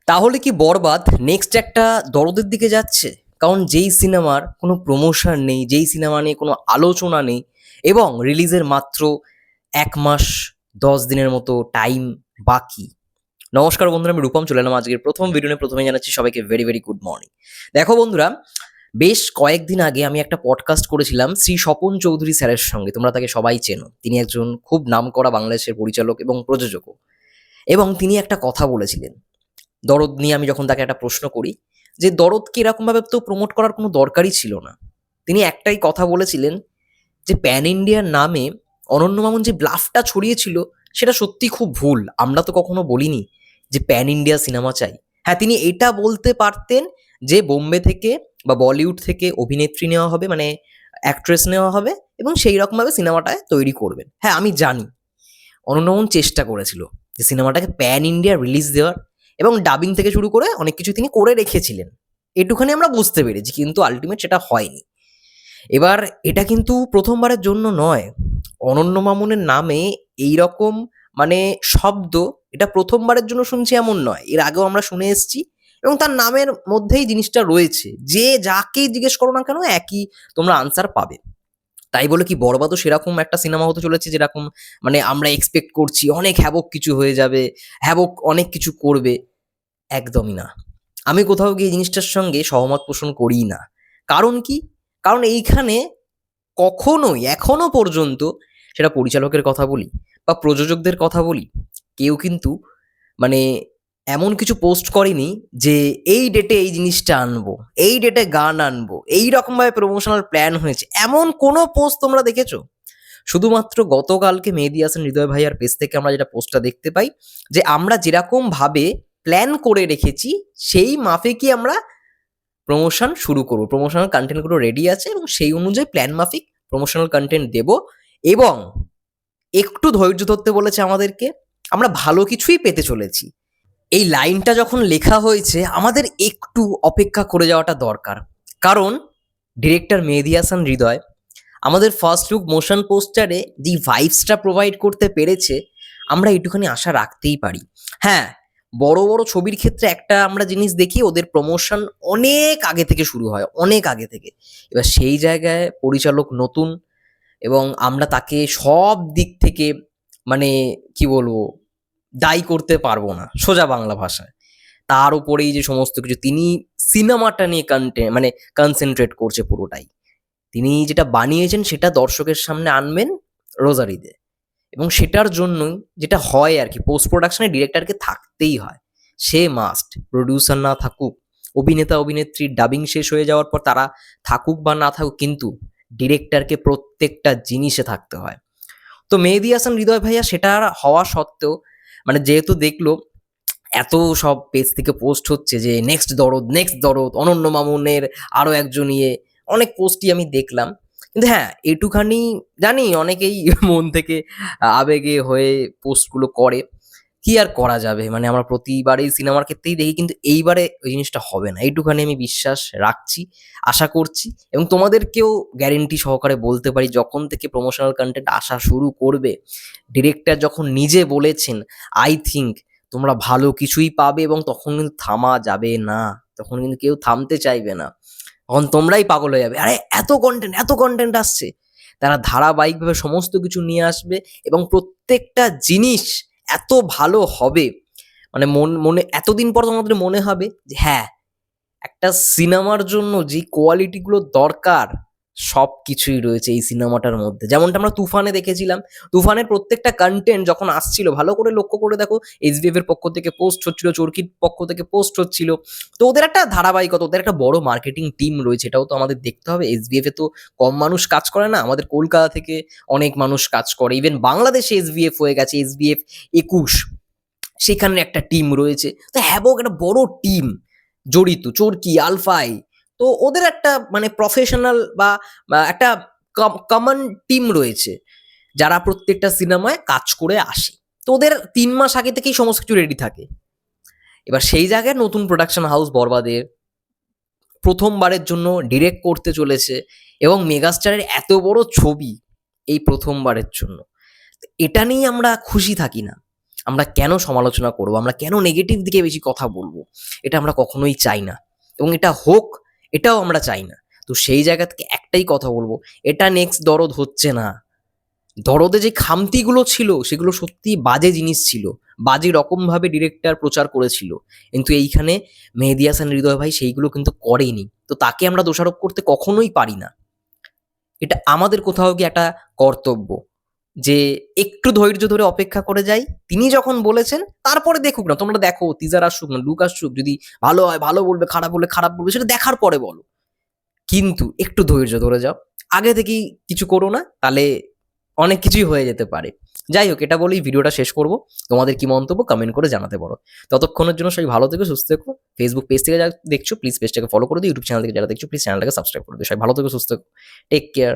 তাহলে কি বরবাদ নেক্সট একটা দরদের দিকে যাচ্ছে? কারণ যেই সিনেমার কোনো প্রমোশন নেই, যেই সিনেমা নিয়ে কোনো আলোচনা নেই এবং রিলিজের মাত্র ১ মাস ১০ দিনের মতো টাইম বাকি। নমস্কার বন্ধুরা, আমি রূপম চলে এলাম আজকের প্রথম ভিডিও নিয়ে। প্রথমেই জানাচ্ছি সবাইকে ভেরি ভেরি গুড মর্নিং। দেখো বন্ধুরা, বেশ কয়েকদিন আগে আমি একটা পডকাস্ট করেছিলাম শ্রী স্বপন চৌধুরী স্যারের সঙ্গে। তোমরা তাকে সবাই চেনো। তিনি একজন খুব নামকরা বাংলাদেশের পরিচালক এবং প্রযোজকও। এবং তিনি একটা কথা বলেছিলেন দরদ নিয়ে। আমি যখন তাকে একটা প্রশ্ন করি যে দরদকে এরকমভাবে তো প্রমোট করার কোনো দরকারই ছিল না, তিনি একটাই কথা বলেছিলেন যে প্যান ইন্ডিয়ার নামে অনন্য মামুন যে ব্লাফটা ছড়িয়েছিল সেটা সত্যি খুব ভুল। আমরা তো কখনো বলিনি যে প্যান ইন্ডিয়া সিনেমা চাই। হ্যাঁ, তিনি এটা বলতে পারতেন যে বোম্বে থেকে বা বলিউড থেকে অভিনেত্রী নেওয়া হবে, মানে অ্যাক্ট্রেস নেওয়া হবে এবং সেই রকমভাবে সিনেমাটায় তৈরি করবেন। হ্যাঁ, আমি জানি অনন্য মামুন চেষ্টা করেছিল যে সিনেমাটাকে প্যান ইন্ডিয়া রিলিজ দেওয়ার এবং ডাবিং থেকে শুরু করে অনেক কিছু তিনি করে রেখেছিলেন। এটুখানি আমরা বুঝতে পেরেছি, কিন্তু আলটিমেট সেটা হয়নি। এবার এটা কিন্তু প্রথমবারের জন্য নয়। অনন্য মামুনের নামে এইরকম মানে শব্দ এটা প্রথমবারের জন্য শুনছি এমন নয়, এর আগেও আমরা শুনে এসেছি এবং তার নামের মধ্যেই জিনিসটা রয়েছে। যে যাকেই জিজ্ঞেস করো না কেন একই তোমরা আনসার পাবে। তাই বলে কি বরবাদও সেরকম একটা সিনেমা হতে চলেছে যেরকম মানে আমরা এক্সপেক্ট করছি অনেক হ্যাবক কিছু হয়ে যাবে, হ্যাবক অনেক কিছু করবে? একদমই না। আমি কোথাও গিয়ে এই জিনিসটার সঙ্গে সহমত পোষণ করিই না। কারণ কি? কারণ এইখানে কখনোই এখনো পর্যন্ত, সেটা পরিচালকের কথা বলি বা প্রযোজকদের কথা বলি, কেউ কিন্তু মানে এমন কিছু পোস্ট করেনি যে এই ডেটে এই জিনিসটা আনবো, এই ডেটে গান আনবো, এই রকমভাবে প্রমোশনাল প্ল্যান হয়েছে, এমন কোনো পোস্ট তোমরা দেখেছো? শুধুমাত্র গতকালকে মেহেদী হাসান হৃদয় ভাইয়ার পেজ থেকে আমরা যেটা পোস্টটা দেখতে পাই যে আমরা যেরকম ভাবে প্ল্যান করে রেখেছি সেই মাফিকই আমরা প্রমোশন শুরু করবো, প্রমোশনাল কন্টেন্টগুলো রেডি আছে এবং সেই অনুযায়ী প্ল্যান মাফিক প্রমোশনাল কন্টেন্ট দেব। এবং একটু ধৈর্য ধরতে বলেছে আমাদেরকে, আমরা ভালো কিছুই পেতে চলেছি। এই লাইনটা যখন লেখা হয়েছে আমাদের একটু অপেক্ষা করে যাওয়াটা দরকার। কারণ ডিরেক্টর মেহেদী হাসান হৃদয় আমাদের ফার্স্ট লুক মোশন পোস্টারে যে ভাইবসটা প্রোভাইড করতে পেরেছে, আমরা একটুখানি আশা রাখতেই পারি। হ্যাঁ, বড় বড় ছবির ক্ষেত্রে একটা আমরা জিনিস দেখি, ওদের প্রমোশন অনেক আগে থেকে শুরু হয়, অনেক আগে থেকে। এবার সেই জায়গায় পরিচালক নতুন এবং আমরা তাকে সব দিক থেকে মানে কি বলবো দায়ী করতে পারবো না সোজা বাংলা ভাষায়। তার উপরেই যে সমস্ত কিছু তিনি সিনেমাটা নিয়ে মানে কনসেন্ট্রেট করছে পুরোটাই। তিনি যেটা বানিয়েছেন সেটা দর্শকের সামনে আনবেন রোজারিতে, এবং সেটার জন্যই যেটা হয় আর কি, পোস্ট প্রোডাকশনে ডিরেক্টরকে থাকতেই হয়। সে মাস্ট, প্রডিউসার না থাকুক, অভিনেতা অভিনেত্রীর ডাবিং শেষ হয়ে যাওয়ার পর তারা থাকুক বা না থাকুক, কিন্তু ডিরেক্টরকে প্রত্যেকটা জিনিসে থাকতে হয়। তো মেহেদী হাসান হৃদয় ভাইয়া সেটা হওয়া সত্ত্বেও মানে যেহেতু দেখলো এত সব পেজ থেকে পোস্ট হচ্ছে যে নেক্সট দরদ, নেক্সট দরদ, অনন্য মামুনের আরো একজন ইয়ে, অনেক পোস্টই আমি দেখলাম। কিন্তু হ্যাঁ, এটুখানি জানি অনেকেই মন থেকে আবেগে হয়ে পোস্টগুলো করে। কি আর করা যাবে, মানে আমরা প্রতিবারেই সিনেমার ক্ষেত্রেই দেখি, কিন্তু এইবারে ওই জিনিসটা হবে না, এইটুখানি আমি বিশ্বাস রাখছি, আশা করছি। এবং তোমাদেরকেও গ্যারেন্টি সহকারে বলতে পারি, যখন থেকে প্রমোশনাল কন্টেন্ট আসা শুরু করবে, ডিরেক্টর যখন নিজে বলেছেন, আই থিঙ্ক তোমরা ভালো কিছুই পাবে এবং তখন কিন্তু থামা যাবে না, তখন কিন্তু কেউ থামতে চাইবে না। তখন তোমরাই পাগল হয়ে যাবে, আরে এত কন্টেন্ট, এত কন্টেন্ট আসছে। তারা ধারাবাহিকভাবে সমস্ত কিছু নিয়ে আসবে এবং প্রত্যেকটা জিনিস এত ভালো হবে, মানে মনে এতদিন পর তোমাদের মনে হবে যে হ্যাঁ, একটা সিনেমার জন্য যে কোয়ালিটিগুলো দরকার সব কিছুই রয়েছে এই সিনেমাটার মধ্যে। যেমনটা আমরা তুফানে দেখেছিলাম, তুফানের প্রত্যেকটা কন্টেন্ট যখন আসছিল, ভালো করে লক্ষ্য করে দেখো, এসবিএফ এর পক্ষ থেকে পোস্ট হচ্ছিল, চরকির পক্ষ থেকে পোস্ট হচ্ছিল। তো ওদের একটা ধারাবাহিকতা, ওদের একটা বড় মার্কেটিং টিম রয়েছে, এটাও তো আমাদের দেখতে হবে। এসবিএফ এ তো কম মানুষ কাজ করে না, আমাদের কলকাতা থেকে অনেক মানুষ কাজ করে, ইভেন বাংলাদেশে এসবিএফ হয়ে গেছে, এসবিএফ 21, সেখানে একটা টিম রয়েছে। তো হ্যাবক একটা বড় টিম জড়িত, চরকি, আলফাই। তো ওদের একটা মানে প্রফেশনাল বা একটা কমন টিম রয়েছে যারা প্রত্যেকটা সিনেমায় কাজ করে আসে। তো ওদের 3 মাস আগে থেকেই সমস্ত কিছু রেডি থাকে। এবার সেই জায়গায় নতুন প্রোডাকশন হাউস বরবাদের প্রথমবারের জন্য ডিরেক্ট করতে চলেছে এবং মেগাস্টারের এত বড় ছবি এই প্রথমবারের জন্য। এটা নিয়ে আমরা খুশি থাকি না, আমরা কেন সমালোচনা করবো, আমরা কেন নেগেটিভ দিকে বেশি কথা বলবো, এটা আমরা কখনোই চাই না, এবং এটা হোক এটাও আমরা চাই না। তো সেই জায়গা থেকে একটাই কথা বলবো, এটা নেক্সট দরদ হচ্ছে না। দরদে যে খামতিগুলো ছিল সেগুলো সত্যি বাজে জিনিস ছিল, বাজে রকমভাবে ডিরেক্টর প্রচার করেছিল, কিন্তু এইখানে মেহেদী হাসান হৃদয় ভাই সেইগুলো কিন্তু করেনি। তো তাকে আমরা দোষারোপ করতে কখনোই পারি না। এটা আমাদের কোথাও গিয়ে একটা কর্তব্য যে একটু ধৈর্য ধরে অপেক্ষা করে যাই। তিনি যখন বলেছেন তারপরে দেখুক না, তোমরা দেখো টিজার আসুক না, লুক আসুক, যদি ভালো হয় ভালো বলবে, খারাপ হলে খারাপ বলবে, সেটা দেখার পরে বলো, কিন্তু একটু ধৈর্য ধরে যাও। আগে থেকেই কিছু করো না, তাহলে অনেক কিছুই হয়ে যেতে পারে। যাই হোক, এটা বলেই ভিডিওটা শেষ করব। তোমাদের কি মন্তব্য কমেন্ট করে জানাতে পারো। ততক্ষণের জন্য সবাই ভালো থেকো, সুস্থ থেকো। ফেসবুক পেজ থেকে যারা দেখছো প্লিজ পেজটাকে ফলো করে দিও, ইউটিউব চ্যানেল থেকে যারা দেখছো প্লিজ চ্যানেলটাকে সাবস্ক্রাইব করে দিও। সবাই ভালো থেকো, সুস্থ থেকো, টেক কেয়ার।